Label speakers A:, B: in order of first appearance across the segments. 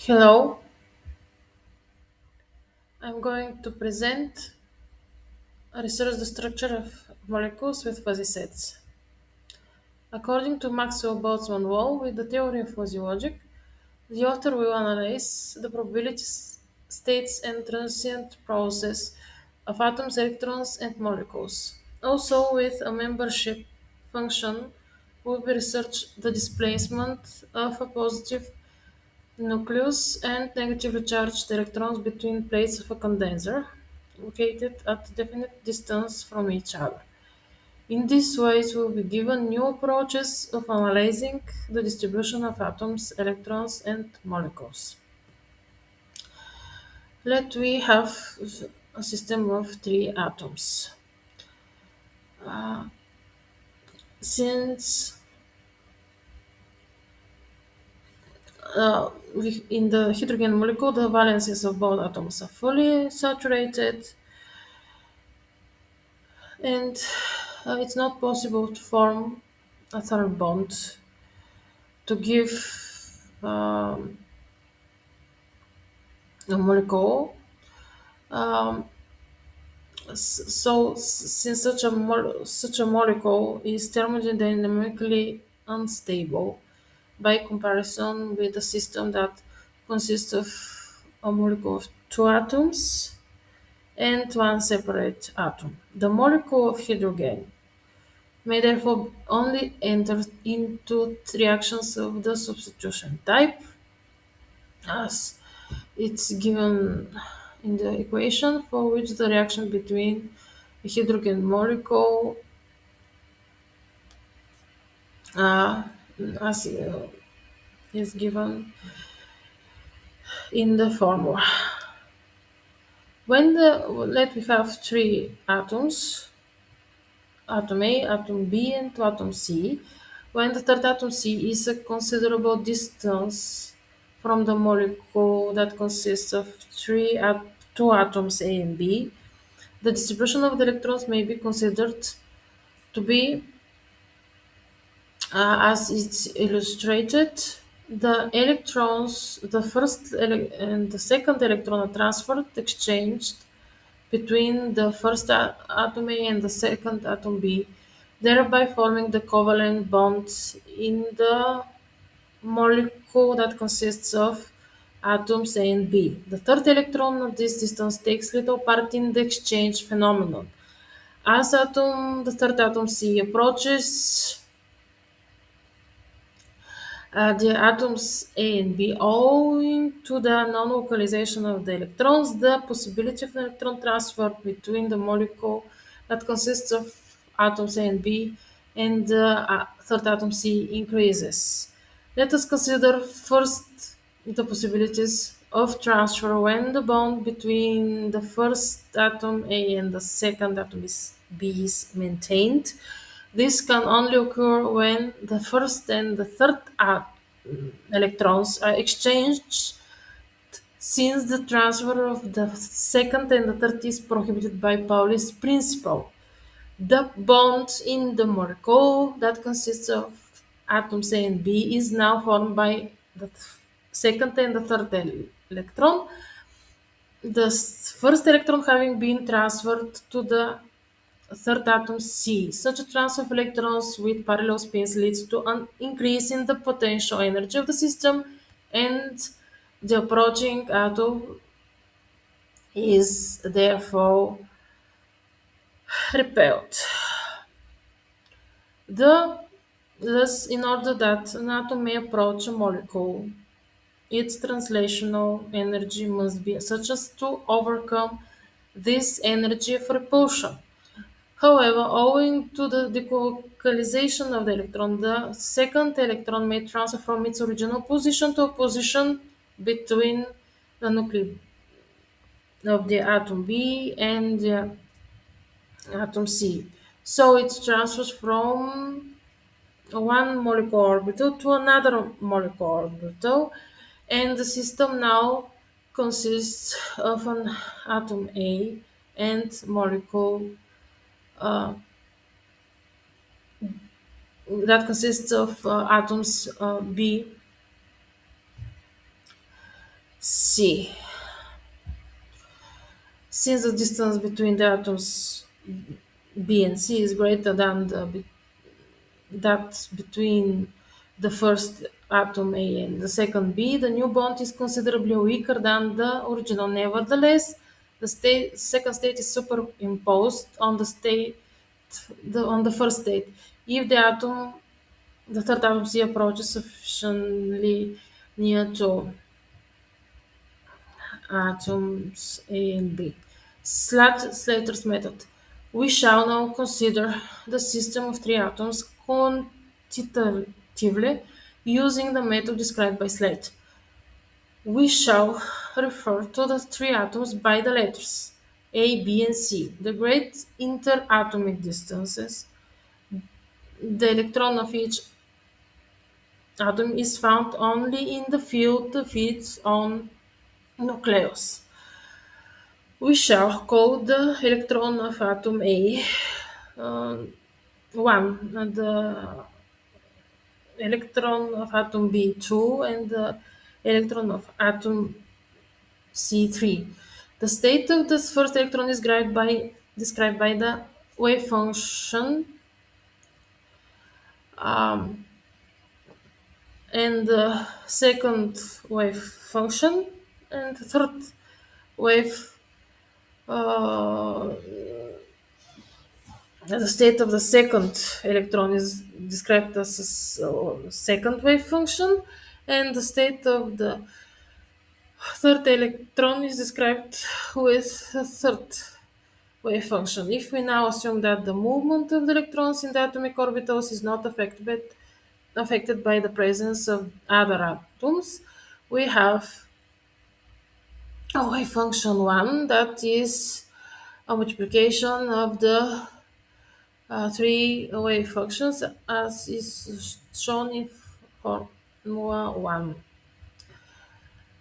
A: Hello, I'm going to present research the structure of molecules with fuzzy sets. According to Maxwell-Boltzmann wall with the theory of fuzzy logic, the author will analyze the probability states and transient process of atoms, electrons, and molecules. Also, with a membership function, will be research the displacement of a positive nucleus and negatively charged electrons between plates of a condenser located at definite distance from each other. In this way, we will be given new approaches of analyzing the distribution of atoms, electrons, and molecules. Let we have a system of three atoms. Since in the hydrogen molecule, the valences of both atoms are fully saturated, and it's not possible to form a third bond to give um, a molecule. Um, since such a molecule is thermodynamically unstable by comparison with a system that consists of a molecule of two atoms and one separate atom. The molecule of hydrogen may therefore only enter into reactions of the substitution type as it's given in the equation, for which the reaction between a hydrogen molecule uh, as is given in the formula. When the let we have three atoms, atom A, atom B, and atom C. When the third atom C is a considerable distance from the molecule that consists of two atoms A and B, the distribution of the electrons may be considered to be as it's illustrated. The electrons, the and the second electron are transferred, exchanged between the first atom A and the second atom B, thereby forming the covalent bonds in the molecule that consists of atoms A and B. The third electron at this distance takes little part in the exchange phenomenon. As the third atom C approaches the atoms A and B, owing to the non-localization of the electrons, the possibility of electron transfer between the molecule that consists of atoms A and B and the third atom C increases. Let us consider first the possibilities of transfer when the bond between the first atom A and the second atom B is maintained. This can only occur when the first and the third electrons are exchanged, since the transfer of the second and the third is prohibited by Pauli's principle. The bond in the molecule that consists of atoms A and B is now formed by the second and the third electron, the first electron having been transferred to the third atom C. Such a transfer of electrons with parallel spins leads to an increase in the potential energy of the system, and the approaching atom is therefore repelled. Thus, in order that an atom may approach a molecule, its translational energy must be such as to overcome this energy of repulsion. However, owing to the delocalization of the electron, the second electron may transfer from its original position to a position between the nuclei of the atom B and the atom C. So it transfers from one molecular orbital to another molecular orbital, and the system now consists of an atom A and molecule uh, that consists of atoms B. C. Since the distance between the atoms B and C is greater than that between the first atom A and the second B, the new bond is considerably weaker than the original. Nevertheless, the second state is superimposed on the first state. If the third atom C approaches sufficiently near to atoms A and B. Slater's method. We shall now consider the system of three atoms quantitatively using the method described by Slater. We shall refer to the three atoms by the letters A, B, and C. The great interatomic distances. The electron of each atom is found only in the field of its own nucleus. We shall call the electron of atom A uh, 1, and the electron of atom B 2, and the electron of atom C 3. The state of this first electron is described by the wave function, um, and the second wave function, and the third wave. Uh, the state of the second electron is described as a second wave function, and the state of the third electron is described with a third wave function. If we now assume that the movement of the electrons in the atomic orbitals is not affected by the presence of other atoms, we have a wave function 1 that is a multiplication of the three wave functions as is shown in Formula 1.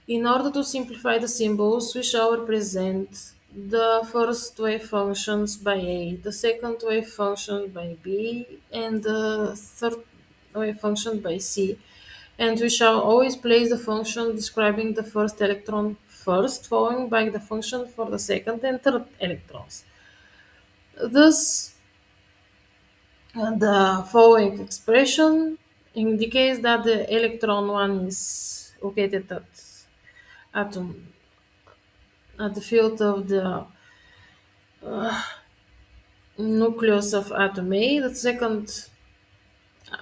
A: In order to simplify the symbols, we shall represent the first wave functions by A, the second wave function by B, and the third wave function by C. And we shall always place the function describing the first electron first, followed by the function for the second and third electrons. Thus, the following expression indicates that the electron 1 is located atom at the field of the nucleus of atom A. The second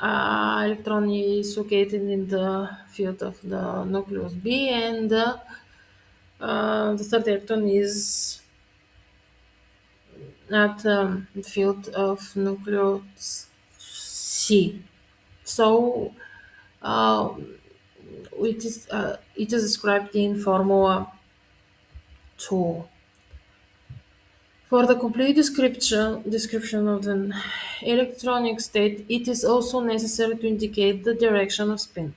A: electron is located in the field of the nucleus B, and the third electron is at the field of nucleus C. So uh, it is described in Formula 2. For the complete description of an electronic state, it is also necessary to indicate the direction of spin.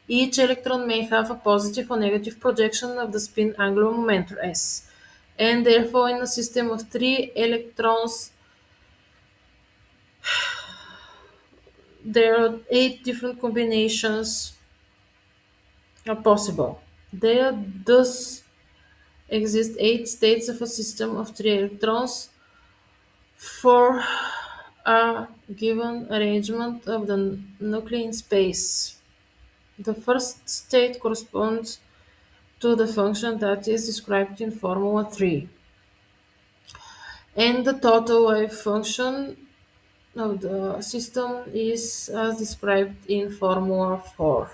A: Each electron may have a positive or negative projection of the spin angular momentum S, and therefore in a system of three electrons there are 8 different combinations are possible. There thus exist 8 states of a system of 3 electrons for a given arrangement of the nuclei in space. The first state corresponds to the function that is described in Formula 3, and the total wave function of the system is as described in Formula 4.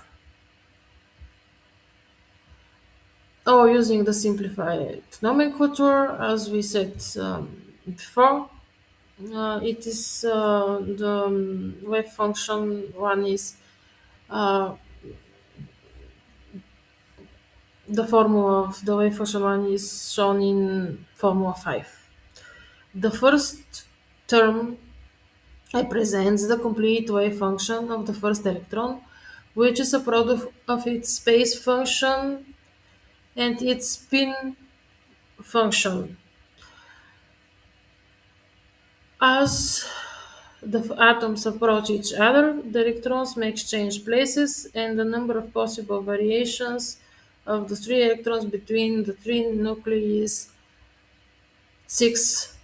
A: Or using the simplified nomenclature, as we said before, it is the wave function one is uh, the formula of the wave function one is shown in Formula 5. The first term represents the complete wave function of the first electron, which is a product of its space function and its spin function. As the atoms approach each other, the electrons may exchange places, and the number of possible variations of the three electrons between the three nuclei is 6.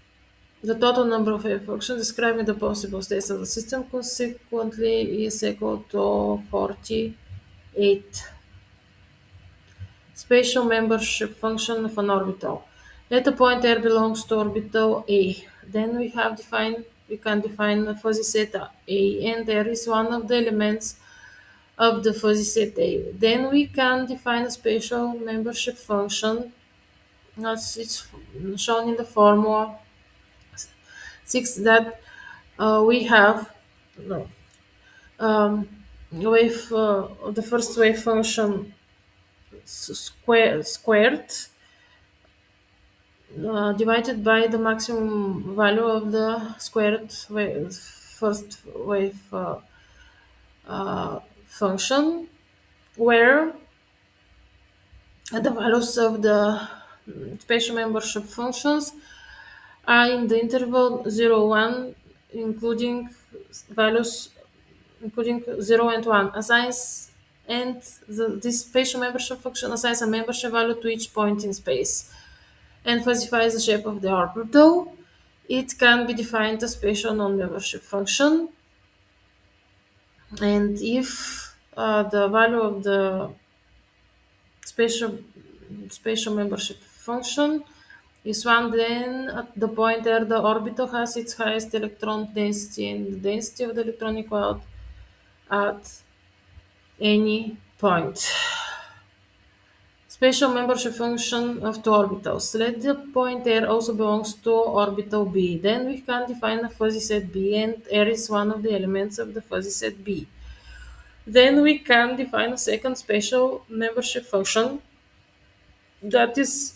A: The total number of wave functions describing the possible states of the system consequently is equal to 48. Spatial membership function of an orbital. Let a point R belongs to orbital A. Then we can define a fuzzy set A, and there is one of the elements of the fuzzy set A. Then we can define a spatial membership function as it's shown in the formula 6 that we have no, wave the first wave function squared divided by the maximum value of the squared wave, first wave function, where the values of the spatial membership functions are in the interval 0, 1, including values including 0 and 1 assigns, and this spatial membership function assigns a membership value to each point in space and specifies the shape of the orbital. It can be defined as spatial non-membership function, and if the value of the spatial spatial membership function is 1, then at the point where the orbital has its highest electron density and the density of the electron equal at any point. Spatial membership function of two orbitals. Let the point R also belongs to orbital B. Then we can define a fuzzy set B, and R is one of the elements of the fuzzy set B. Then we can define a second spatial membership function that is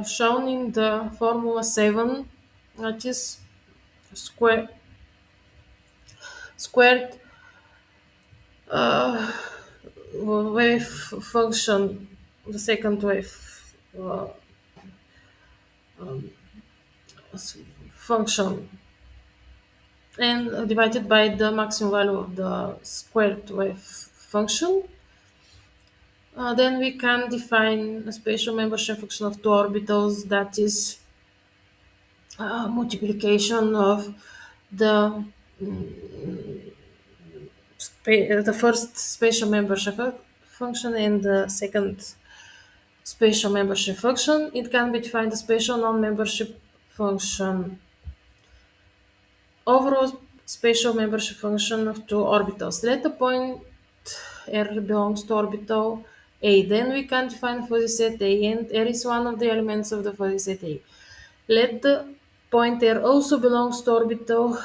A: shown in the formula 7, that is squared uh, wave function, the second wave uh, function, and divided by the maximum value of the squared wave function. Then we can define a spatial membership function of two orbitals, that is multiplication of the the first spatial membership function and the second spatial membership function. It can be defined as spatial non-membership function. Overall spatial membership function of two orbitals. Let the point R belongs to orbital A. Then we can define fuzzy set A, and R is one of the elements of the fuzzy set A. Let the point R also belongs to orbital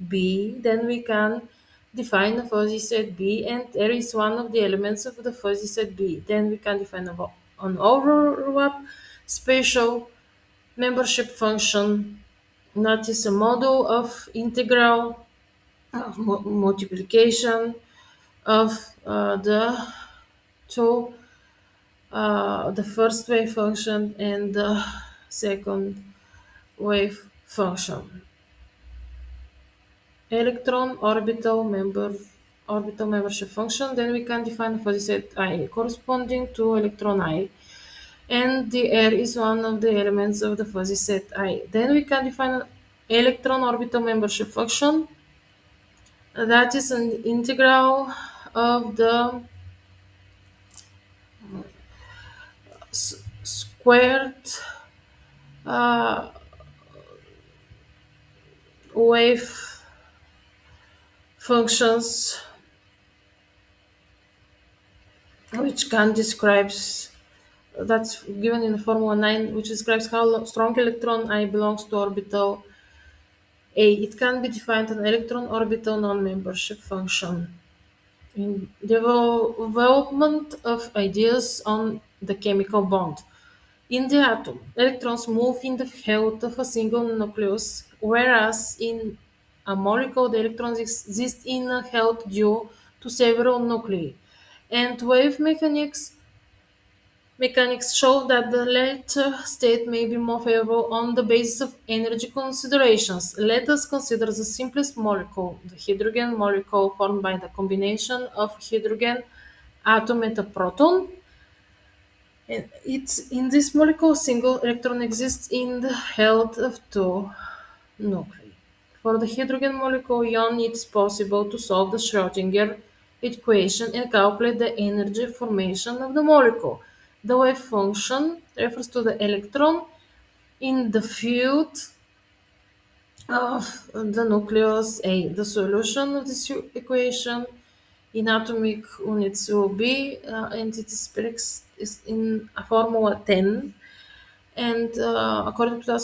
A: B. Then we can define the fuzzy set B, and R is one of the elements of the fuzzy set B. Then we can define an overlap spatial membership function, that is a model of integral of multiplication of the two, the first wave function and the second wave function. Electron orbital membership function. Then we can define fuzzy set I corresponding to electron I, and the R is one of the elements of the fuzzy set I. Then we can define an electron orbital membership function, that is an integral of the squared uh, wave functions, which can describes that's given in formula 9, which describes how strong electron I belongs to orbital A. It can be defined an electron orbital non-membership function. In development of ideas on the chemical bond. In the atom, electrons move in the health of a single nucleus, whereas in a molecule, the electrons exist in a health due to several nuclei. And wave mechanics show that the latter state may be more favorable on the basis of energy considerations. Let us consider the simplest molecule, the hydrogen molecule formed by the combination of hydrogen atom and a proton. And it's in this molecule, single electron exists in the health of two nuclei. For the hydrogen molecule ion, it's possible to solve the Schrödinger equation and calculate the energy formation of the molecule. The wave function refers to the electron in the field of the nucleus A. The solution of this equation in atomic units will be, and it is in a formula 10. And according to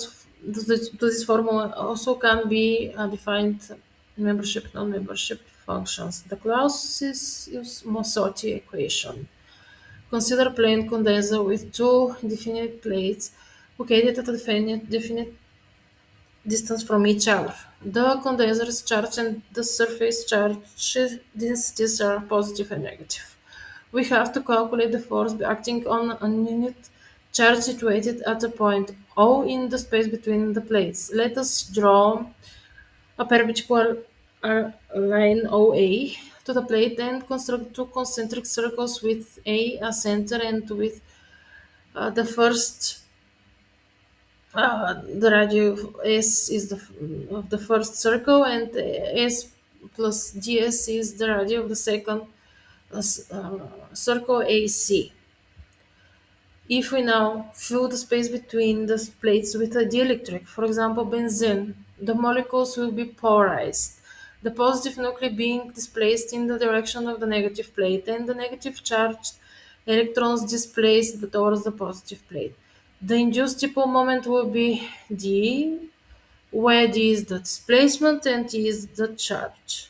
A: this formula, also can be defined membership, non-membership functions. The Clausius Mosotti equation. Consider a plane condenser with two definite plates located at a definite distance from each other. The condenser is charged and the surface charge densities are positive and negative. We have to calculate the force acting on a unit charge situated at a point O in the space between the plates. Let us draw a perpendicular line OA to the plate and construct two concentric circles with A as center and with the first the radius S is of the first circle and S plus ds is the radius of the second circle AC. If we now fill the space between the plates with a dielectric, for example benzene, the molecules will be polarized. The positive nuclei being displaced in the direction of the negative plate and the negative charged electrons displaced towards the positive plate. The induced dipole moment will be d, where d is the displacement and t is the charge.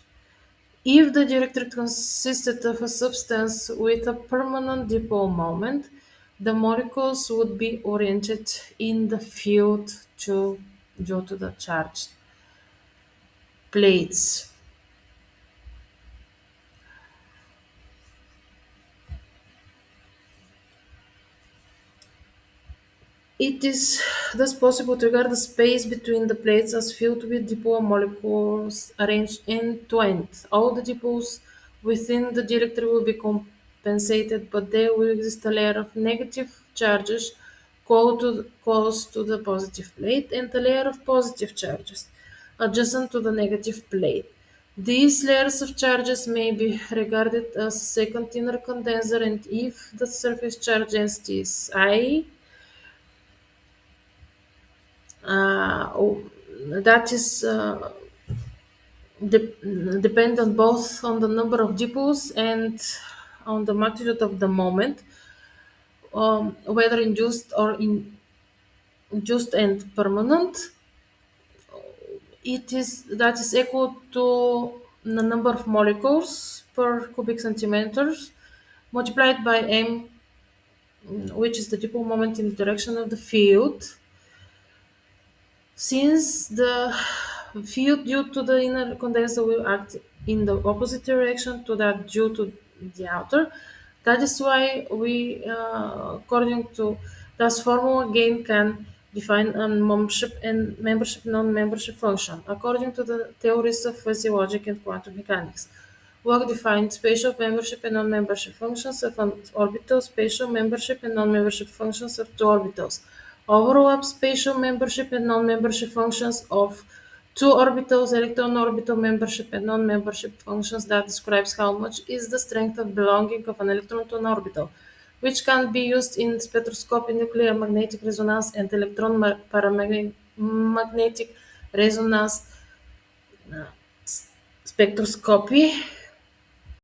A: If the dielectric consisted of a substance with a permanent dipole moment, the molecules would be oriented in the field due to the charged plates. It is thus possible to regard the space between the plates as filled with dipole molecules arranged end to end. All the dipoles within the dielectric will be compensated, but there will exist a layer of negative charges close to the positive plate and a layer of positive charges adjacent to the negative plate. These layers of charges may be regarded as a second inner condenser, and if the surface charge density is I, that is dependent both on the number of dipoles and on the magnitude of the moment, whether induced and permanent. It is that is equal to the number of molecules per cubic centimeters multiplied by m, which is the dipole moment in the direction of the field. Since the field due to the inner condenser will act in the opposite direction to that due to the outer, that is why we, according to this formula, again can define a membership and non-membership function according to the theories of fuzzy logic and quantum mechanics. Work defined spatial membership and non-membership functions of an orbital, spatial membership and non-membership functions of two orbitals. Overlap spatial membership and non-membership functions of two orbitals, electron orbital membership and non-membership functions that describes how much is the strength of belonging of an electron to an orbital, which can be used in spectroscopy, nuclear magnetic resonance, and electron paramagnetic resonance spectroscopy.